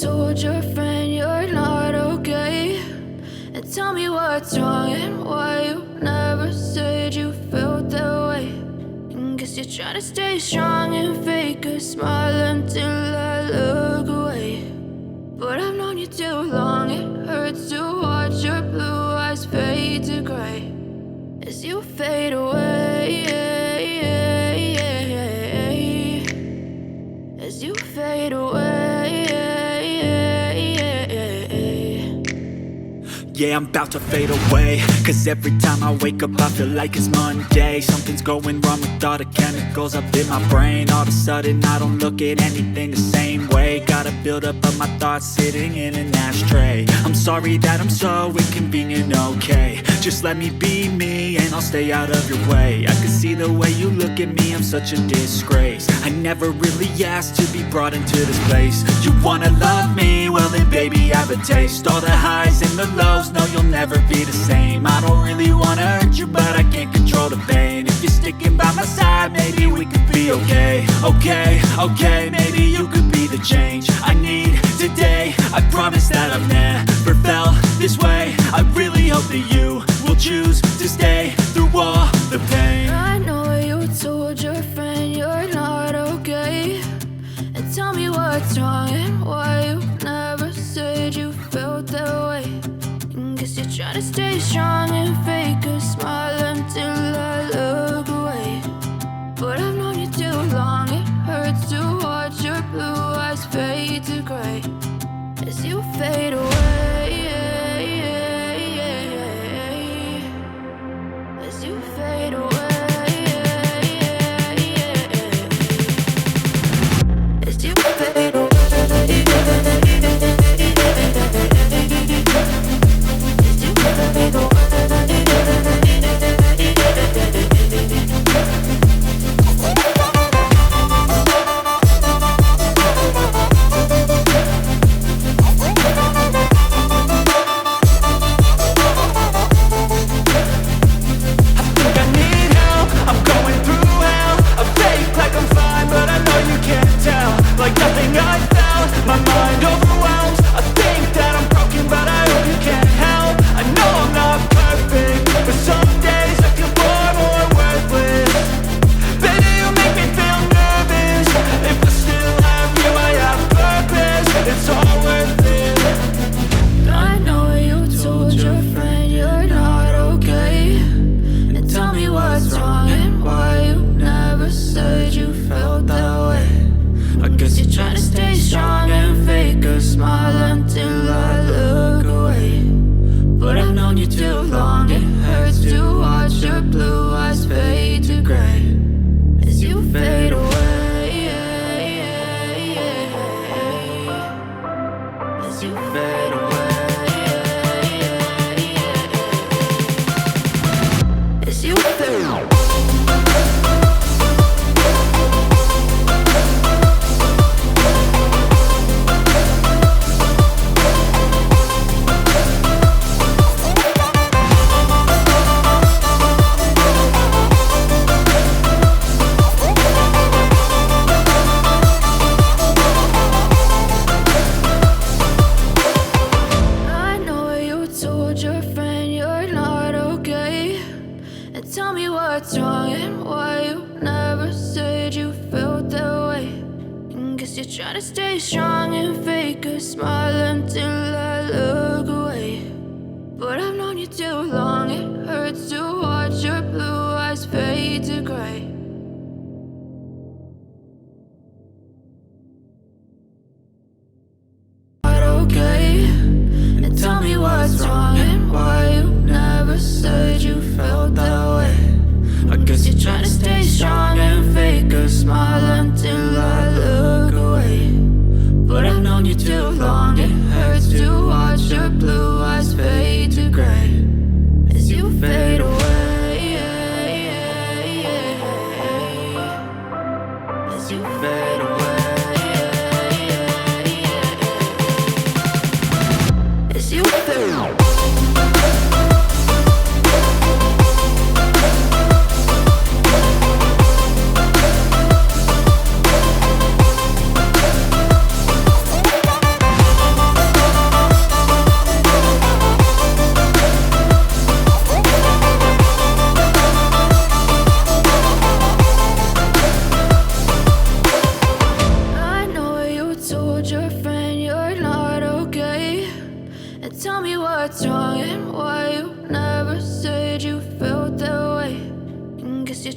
told your friend you're not okay? And tell me what's wrong and why you never said you felt that way. And guess you're trying to stay strong and fake a smile until I look away. But I've known you too long, it hurts to watch your blue eyes fade to gray as you fade away, as you fade away. Yeah, I'm about to fade away, cause every time I wake up I feel like it's Monday. Something's going wrong with all the chemicals up in my brain. All of a sudden I don't look at anything the same way. Got a buildup of my thoughts sitting in an ashtray. I'm sorry that I'm so inconvenient, okay? Just let me be me and I'll stay out of your way. I can see the way you look at me, I'm such a disgrace. I never really asked to be brought into this place. You wanna love me? Well then baby have a taste. All the highs and the lows, no you'll never be the same. I don't really wanna hurt you but I can't control the pain. If you're sticking by my side maybe we could be okay. Okay, maybe you could be the change I need today. I promise that I've never felt this way. I really hope that you will choose to stay through all the pain. I know you told your friend you're not okay. And tell me what's wrong and why you never said you felt that way. And guess you're trying to stay strong and fake a smile until I look away. But I've known you too long, it hurts to watch your blue eyes fade to gray as you fade away, as you fade away, as you fade away.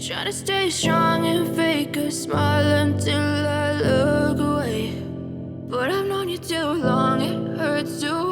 trying to stay strong and fake a smile until I look away. But I've known you too long, it hurts to